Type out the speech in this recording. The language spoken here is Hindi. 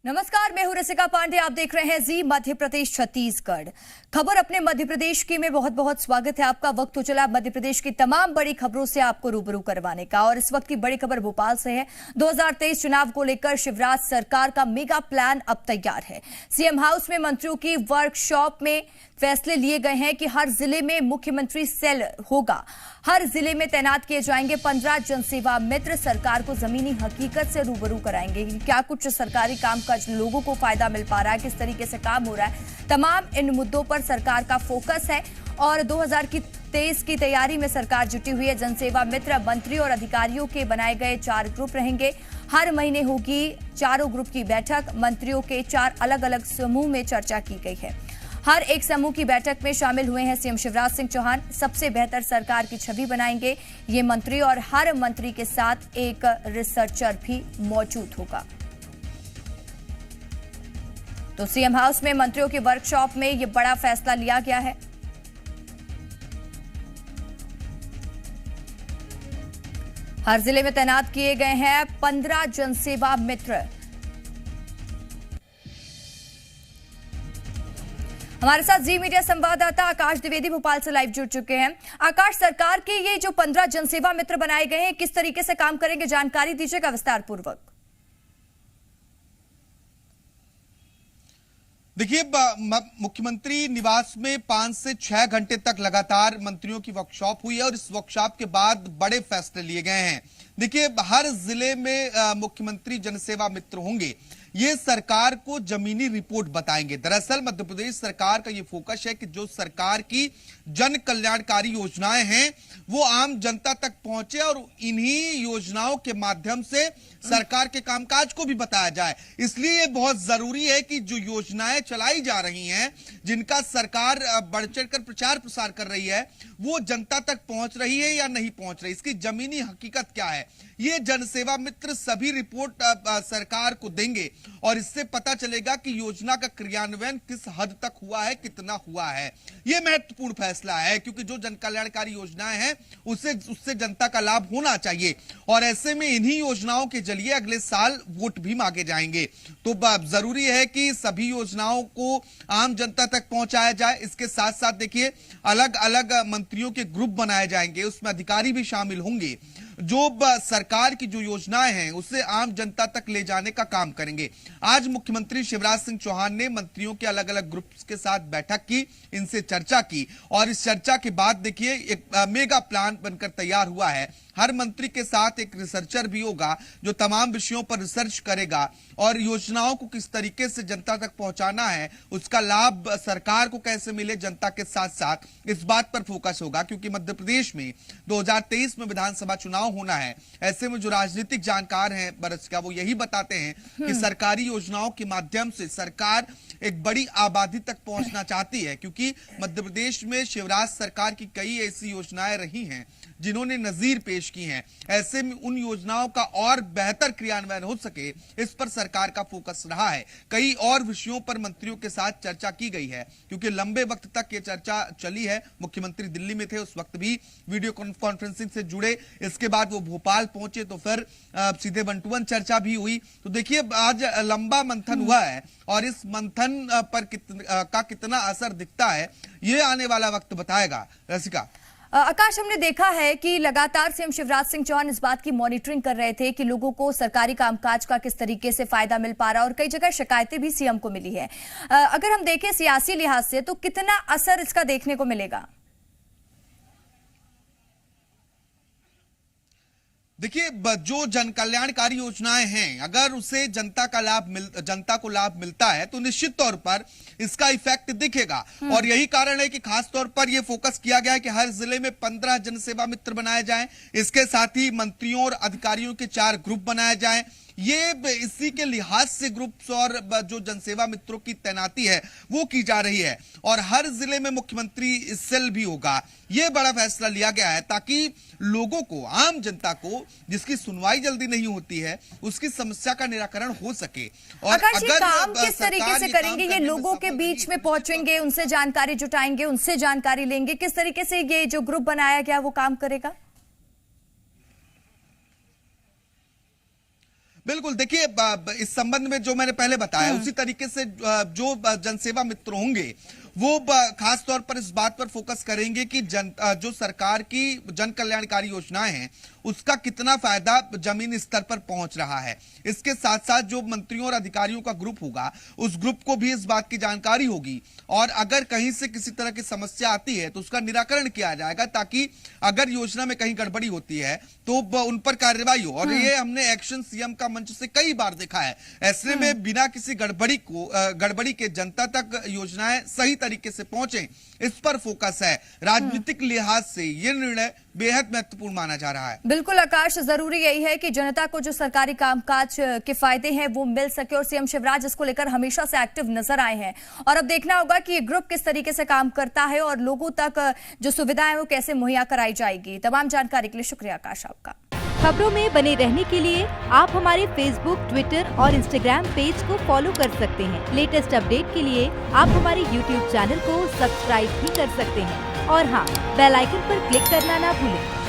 नमस्कार, मैं हूं रसिका पांडे। आप देख रहे हैं जी मध्य प्रदेश छत्तीसगढ़। खबर अपने मध्य प्रदेश की में बहुत बहुत स्वागत है आपका। वक्त हो चला मध्य प्रदेश की तमाम बड़ी खबरों से आपको रूबरू करवाने का, और इस वक्त की बड़ी खबर भोपाल से है। 2023 चुनाव को लेकर शिवराज सरकार का मेगा प्लान अब तैयार है। सीएम हाउस में मंत्रियों की वर्कशॉप में फैसले लिए गए हैं कि हर जिले में मुख्यमंत्री सेल होगा। हर जिले में तैनात किए जाएंगे 15 जनसेवा मित्र। सरकार को जमीनी हकीकत से रूबरू कराएंगे कि क्या कुछ सरकारी कामकाज लोगों को फायदा मिल पा रहा है, किस तरीके से काम हो रहा है। तमाम इन मुद्दों पर सरकार का फोकस है और 2023 की तैयारी में सरकार जुटी हुई है। जनसेवा मित्र मंत्री और अधिकारियों के बनाए गए 4 ग्रुप रहेंगे। हर महीने होगी चारों ग्रुप की बैठक। मंत्रियों के 4 अलग अलग समूह में चर्चा की गई है। हर एक समूह की बैठक में शामिल हुए हैं सीएम शिवराज सिंह चौहान। सबसे बेहतर सरकार की छवि बनाएंगे ये मंत्री, और हर मंत्री के साथ एक रिसर्चर भी मौजूद होगा। तो सीएम हाउस में मंत्रियों की वर्कशॉप में यह बड़ा फैसला लिया गया है। हर जिले में तैनात किए गए हैं 15 जनसेवा मित्र। हमारे साथ जी मीडिया संवाददाता आकाश द्विवेदी भोपाल से लाइव जुड़ चुके हैं। आकाश, सरकार के ये जो 15 जनसेवा मित्र बनाए गए हैं, किस तरीके से काम करेंगे, जानकारी दीजिएगा विस्तार पूर्वक। देखिए, मुख्यमंत्री निवास में 5 से 6 घंटे तक लगातार मंत्रियों की वर्कशॉप हुई है और इस वर्कशॉप के बाद बड़े फैसले लिए गए हैं। देखिए, हर जिले में मुख्यमंत्री जनसेवा मित्र होंगे। ये सरकार को जमीनी रिपोर्ट बताएंगे। दरअसल मध्य प्रदेश सरकार का ये फोकस है कि जो सरकार की जन कल्याणकारी योजनाएं हैं वो आम जनता तक पहुंचे और इन्हीं योजनाओं के माध्यम से सरकार के कामकाज को भी बताया जाए। इसलिए ये बहुत जरूरी है कि जो योजनाएं चलाई जा रही हैं, जिनका सरकार बढ़ चढ़कर प्रचार प्रसार कर रही है, वो जनता तक पहुंच रही है या नहीं पहुंच रही, इसकी जमीनी हकीकत क्या है, ये जनसेवा मित्र सभी रिपोर्ट सरकार को देंगे और इससे पता चलेगा कि योजना का क्रियान्वयन किस हद तक हुआ है, कितना हुआ है। यह महत्वपूर्ण फैसला है क्योंकि जो जन कल्याणकारी योजनाएं हैं उससे जनता का लाभ होना चाहिए और ऐसे में इन्हीं योजनाओं के जरिए अगले साल वोट भी मांगे जाएंगे। तो जरूरी है कि सभी योजनाओं को आम जनता तक पहुंचाया जाए। इसके साथ साथ देखिए, अलग अलग मंत्रियों के ग्रुप बनाए जाएंगे, उसमें अधिकारी भी शामिल होंगे जो सरकार की जो योजनाएं हैं उसे आम जनता तक ले जाने का काम करेंगे। आज मुख्यमंत्री शिवराज सिंह चौहान ने मंत्रियों के अलग अलग ग्रुप्स के साथ बैठक की, इनसे चर्चा की और इस चर्चा के बाद देखिए एक मेगा प्लान बनकर तैयार हुआ है। हर मंत्री के साथ एक रिसर्चर भी होगा जो तमाम विषयों पर रिसर्च करेगा और योजनाओं को किस तरीके से जनता तक पहुंचाना है, उसका लाभ सरकार को कैसे मिले, जनता के साथ साथ इस बात पर फोकस होगा। क्योंकि मध्य प्रदेश में 2023 में विधानसभा चुनाव होना है। ऐसे में जो राजनीतिक जानकार हैं बरस का, वो यही बताते हैं कि सरकारी योजनाओं के माध्यम से सरकार एक बड़ी आबादी तक पहुंचना चाहती है, क्योंकि मध्य प्रदेश में शिवराज सरकार की कई ऐसी योजनाएं रही हैं जिन्होंने नजीर पेश की हैं। ऐसे में उन योजनाओं का और बेहतर क्रियान्वयन हो सके, इस पर सरकार का फोकस रहा है। कई और विषयों पर मंत्रियों के साथ चर्चा की गई है क्योंकि लंबे वक्त तक ये चर्चा चली है। मुख्यमंत्री दिल्ली में थे, उस वक्त भी वीडियो कॉन्फ्रेंसिंग से जुड़े, इसके बाद वो भोपाल पहुंचे तो फिर सीधे 1-to-1 चर्चा भी हुई। तो देखिए, आज लंबा मंथन हुआ है और इस मंथन पर कितना असर दिखता है ये आने वाला वक्त बताएगा। रसिका। आकाश, हमने देखा है कि लगातार सीएम शिवराज सिंह चौहान इस बात की मॉनिटरिंग कर रहे थे कि लोगों को सरकारी कामकाज का किस तरीके से फायदा मिल पा रहा है और कई जगह शिकायतें भी सीएम को मिली है। अगर हम देखें सियासी लिहाज से तो कितना असर इसका देखने को मिलेगा? देखिए, जो जन कल्याणकारी योजनाएं हैं, अगर उसे जनता को लाभ मिलता है तो निश्चित तौर पर इसका इफेक्ट दिखेगा। और यही कारण है कि खास तौर पर यह फोकस किया गया है कि हर जिले में 15 जनसेवा मित्र बनाए जाएं। इसके साथ ही मंत्रियों और अधिकारियों के 4 ग्रुप बनाए जाएं। ये इसी के लिहाज से ग्रुप्स और जो जनसेवा मित्रों की तैनाती है वो की जा रही है और हर जिले में मुख्यमंत्री सेल भी होगा। ये बड़ा फैसला लिया गया है ताकि लोगों को, आम जनता को, जिसकी सुनवाई जल्दी नहीं होती है, उसकी समस्या का निराकरण हो सके। और अगर काम किस तरीके से करेंगे, ये लोगों के बीच में पहुंचेंगे, उनसे जानकारी जुटाएंगे, उनसे जानकारी लेंगे, किस तरीके से ये जो ग्रुप बनाया गया वो काम करेगा? बिल्कुल, देखिए इस संबंध में जो मैंने पहले बताया उसी तरीके से जो जनसेवा मित्र होंगे वो खास तौर पर इस बात पर फोकस करेंगे कि जो सरकार की जन कल्याणकारी योजनाएं हैं उसका कितना फायदा जमीन स्तर पर पहुंच रहा है। इसके साथ साथ जो मंत्रियों और अधिकारियों का ग्रुप होगा उस ग्रुप को भी इस बात की जानकारी होगी और अगर कहीं से किसी तरह की समस्या आती है तो उसका निराकरण किया जाएगा, ताकि अगर योजना में कहीं गड़बड़ी होती है तो उन पर कार्रवाई हो। और ये हमने एक्शन सीएम का मंच से कई बार देखा है। ऐसे में बिना किसी गड़बड़ी के जनता तक योजनाएं सही तरीके से पहुंचे, इस पर फोकस है। राजनीतिक लिहाज से ये निर्णय बेहद महत्वपूर्ण माना जा रहा है। बिल्कुल आकाश, जरूरी यही है कि जनता को जो सरकारी कामकाज के फायदे हैं वो मिल सके और सीएम शिवराज इसको लेकर हमेशा से एक्टिव नजर आए हैं। और अब देखना होगा कि ये ग्रुप किस तरीके से काम करता है और लोगों तक जो सुविधाएं वो कैसे मुहैया कराई जाएगी। तमाम जानकारी के लिए शुक्रिया आकाश आपका। खबरों में बने रहने के लिए आप हमारे फेसबुक, ट्विटर और इंस्टाग्राम पेज को फॉलो कर सकते हैं। लेटेस्ट अपडेट के लिए आप हमारे यूट्यूब चैनल को सब्सक्राइब भी कर सकते हैं और हाँ, बेल आइकन पर क्लिक करना ना भूलें।